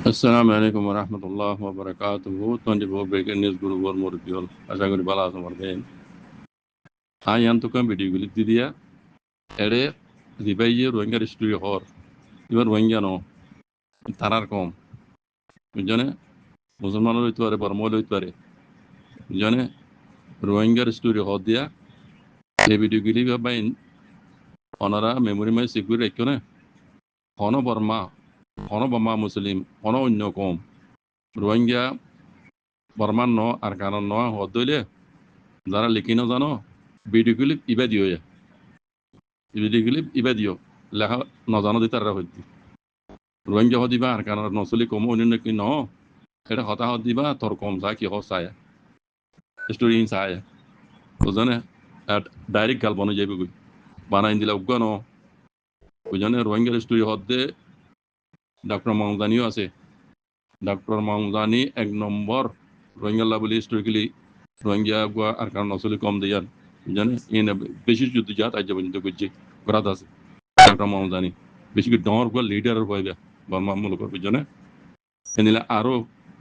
আসসালামু আলাইকুম রহমতুল্লাহ বারাকাতুহু 24 ব্রেকিং নিউজ গ্রুপ ওর মুরব্বিয়ল আশা করি ভালো আছেন পারবেন আয়ান তো কম ভিডিও গুলি দিয়া এড়ে রিবাইয়ে রোহিঙ্গার স্টোরি হর এবার রোহিঙ্গা ন তারার কম বুঝজনে মুসলমান হইতে পারে বর্মল হইতে পারে বুঝজনে রোহিঙ্গার স্টোরি হর দিয়া এই ভিডিও গুলি বাইন অনারা মেমোরি মাই সিকিউর রেখো না হন বর্মা হন বর্মা মুসলিম হন অন্য কম রোহিঙ্গা বর্মান ন আর কারণ ন হদ দইলে যারা লিখি না জানো ভিডিও ক্লিপ ইবা দিও ভিডিও ক্লিপ ইবা দিও লেখা নজানো দি তারা হইতি রোহিঙ্গা হদিবা আর কারণ নচলি কম অন্য কি ন এটা হতা হদিবা তোর কম চা কি হসায় স্টোরি ইন চায় বুঝনে ডাইরেক্ট গাল বনে যাইব গই বানাই দিলা উগ্গ ন বুঝনে রোহিঙ্গার স্টোরি হদে ডক্টর মাহমুদানিও আছে ডক্টর মাহমুদানি এক নম্বর রোহিঙ্গা বলি স্টোরি গলি রোহিঙ্গা গুয়া আর কারণ নচলি কম দিয়ান বুঝনে ইন বেশি যুদ্ধ যা তাই যাবেন তো গুজি করাত আছে ডক্টর মাহমুদানি বেশি ডর গুয়া লিডারের পাইবা বর্মা মূলকর বুঝনে এনিলে আরো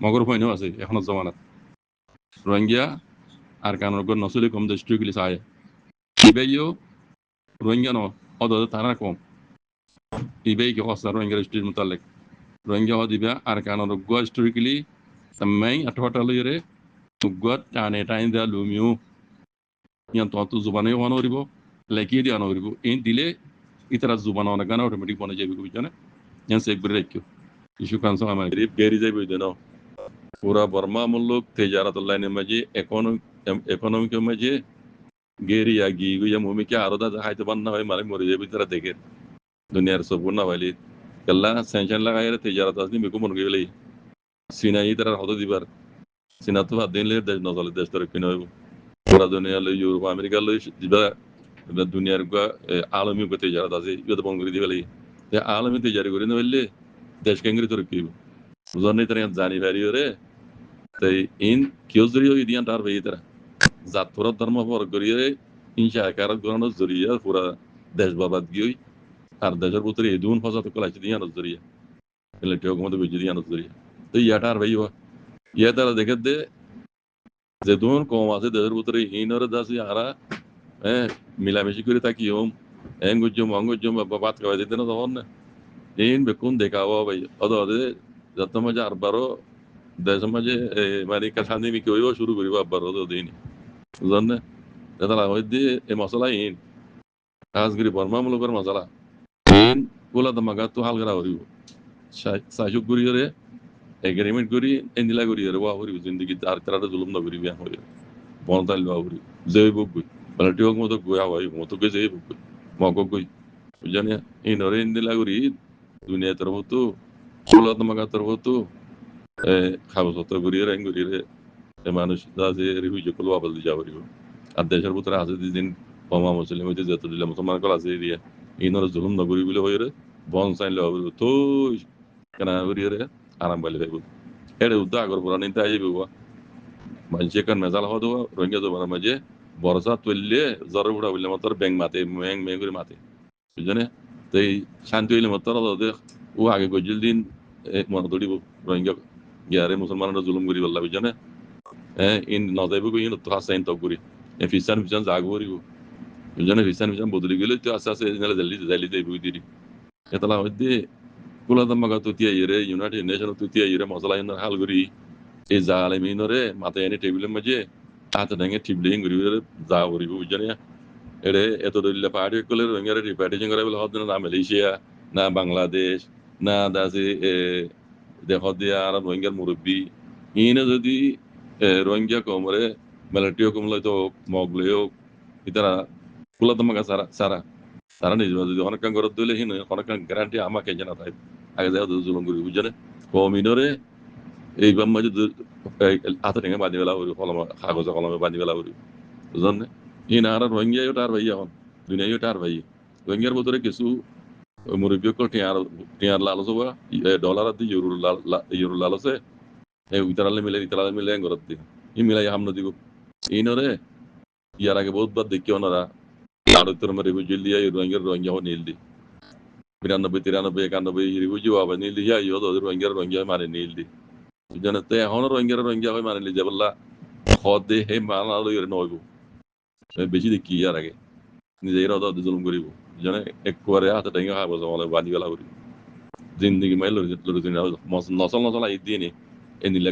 মগর পয়নাও আছে এখনো জমানাত রোহিঙ্গা আর কারণ নচলি কম দেশ গলি চায় ইবেইও রোহিঙ্গা ন অদ তারা কম ইবেই কি হস্তা রোহিঙ্গা স্টোরি মোতালেক রোহিঙ্গা দিবা আর কারণ গুয়া স্টোরিক্যালি তামাই আঠোয়াটা লইরে গুয়া টানে টাইম দেয়া লুমিও ইয়ান তো জুবানে হওয়ানো হরিব লেখিয়ে দিয়ে আনো হরিব এই দিলে ইতারা জুবান অনেক গান অটোমেটিক বনে যাবে বুঝছনে ইয়ান সেভ করে রাখিও ইস্যু কানসো আমার গরিব গেরি যাইব দেন পুরা বর্মা মুল্লুক তেজারাত লাইনের মাঝে ইকোনমিকের মাঝে গেরি আগি গুইয়া মুমিকে আরো দা হাইতে বান্না হয় মানে মরে যাবে তারা দেখে দুনিয়ার সব না হইলি কেল্লা সেনশন লাগাই তেজারাত আসনি মেকু মন গেলে সিনাই তারা হতো দিবার সিনা তো বাদ দিলে দেশ নজলে দেশ তোর কিনে হইব পুরা দুনিয়া লই ইউরোপ আমেরিকা লই দিবা দুনিয়ার আলমী গতি যারা আছে ইয়ে বন্ধ করে দিবে আলমী তৈরি করে না বললে দেশ কেঙ্গরি তোর কি বুঝার নেই তারা জানি পারি রে তাই ইন কেউ জড়িয়ে দিয়ান তার ভাই তারা জাত পুরা ধর্ম পর করিয়ে হিংসা আকার গ্রহণ জড়িয়ে পুরা দেশ বরবাদ গিয়ে আর দেশের ভিতরে এই দুন ফসা তো কলাইছে দিয়ান জড়িয়ে এলে টেক মতো বেঁচে দিয়ান জড়িয়ে তো ইয়াটা আর ভাই ইয়া তারা দেখে দে যে দুন কম আছে দেশের ভিতরে ইনরে দাসি আরা মিলামিশি করে থাকি হোম এঙ্গুজম অঙ্গুজম বাদ খাওয়াই দিতে না তখন না in bekun dekawa ভাই অদে যত মাঝে আরবারও দেশ মাঝে মানে কাছানি মি কইও শুরু করিব আবার অদ দিন জানেন এটা হই দিয়ে এই মশলা ইন কাজগিরি বর্মা মূলকের মশলা ইন কোলা দমাগা তো হালগরা হরিব সাজুক করিরে এগ্রিমেন্ট করি এন্দিলা করিরে ওয়া হরিব জিন্দগি আর তারা জুলুম না করিবে হরিব বনতাল ওয়া হরিব জয় বগুই বালটিও মতো গোয়া হয় মতো কে জয় বগুই মগো কই জানিয়া ইন রে এন্দিলা করি দুনিয়া তরবতো কোলা দমাগা তরবতো খাবছতো করিরে এং করিরে মানুষ যে রিহুইজে কল ওয়াবল দি যাবরিব আর দেশের ভিতরে আছে দিন কমা মুসলিম হইতে যত দিলে মুসলমান কল আছে এরিয়া ইনর জুলুম নগরি বলে হইরে বন চাইলে হবে তো কেনা করিরে আরাম পাইলে ভাইব এড়ে উদ্দা আগর পুরা নিতে আইবে মানুষে কান মেজাল হওয়া দেওয়া রোহিঙ্গা জমার মাঝে বর্ষা তুললে জ্বর উড়া বললে মাত্র ব্যাং মাতে ম্যাং ম্যাং করে মাতে বুঝলে তো এই শান্তি হইলে মাত্র ও আগে গজিল দিন মনে দৌড়িব রোহিঙ্গা গিয়ারে মুসলমানরা জুলুম করি বললা বুঝলে ইন নজাইব ইন তো হাসা ইন তক করি ফিসান ফিসান জাগ করিব বুঝলে ফিসান ফিসান বদলি গেলে তো আস্তে আস্তে জালি জালি দেব দিদি এতলা হইতে কুলা দাম্মাগা তুতিয়া ইরে ইউনাইটেড নেশন তুতিয়া ইরে মশলা ইন হাল করি এই জালে মিনরে মাথায় এনে টেবিলের মাঝে হাতে ভেঙে টিপলিং করি যা করিব বুঝলে এড়ে এত দলিলে পার্টি করলে রোহিঙ্গারে রিপার্টিশন করা বলে হদ না মালয়েশিয়া না বাংলাদেশ না দাসি দেখ দিয়া আর রোহিঙ্গার মুরব্বী ইনে যদি রোহিঙ্গা কমরে মিলিটারিও কমলে তো মগলে হোক ইতারা কুলা তোমাকে সারা সারা সারা নিজ যদি অনেক ঘর দিলে হিন অনেক গ্যারান্টি আমাকে জানা তাই আগে যাও জুলুম করি বুঝলে কমিনরে এইবার মাঝে হাতে ঠেঙে বাঁধি বেলা করি কলম কাগজে কলমে বাঁধি বেলা করি বুঝলেন ইন আর রোহিঙ্গাও তার ভাই এখন দুনিয়াও তার ভাই রোহিঙ্গার ভিতরে কিছু মুরব্বী টিয়ার লালচ হবা ডলার দি ইউরো লালচে ইতারালে মিলে ঘরত দি ই মিলাই হাম নদী ইনরে ইয়ার আগে বহুত বার দেখি ওনারা আড়তর মারে বুঝিল দিয়া রোহিঙ্গার রোহিঙ্গা নীল দি 92 93 91 হিরিবুজি বাবা নীল হিয়া ইয়ো তো রোহিঙ্গা মানে নীল দি বুঝছেন তে এখন রোহিঙ্গা হয় মানে নীল যাবল্লা খদে হে মানালো ইরে নইবো বেশি দেখি আর আগে নিজের অত জুলুম করিব বুঝছেন একবারে হাতে টেঙ্গা খাবো জমালে বাজি গেলা করি জিন্দিগি মাইল নসল নসল আই দিয়ে নি এনিলা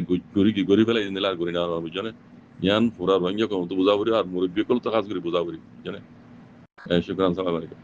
গরি ফেলে এনিলা আর গরি না বুঝছেন ইয়ান পুরা রোহিঙ্গা কম তো বুঝা করি আর মুরব্বী কল তো কাজ করি বুঝা করি বুঝছেন শুক্রান সালাম আলাইকুম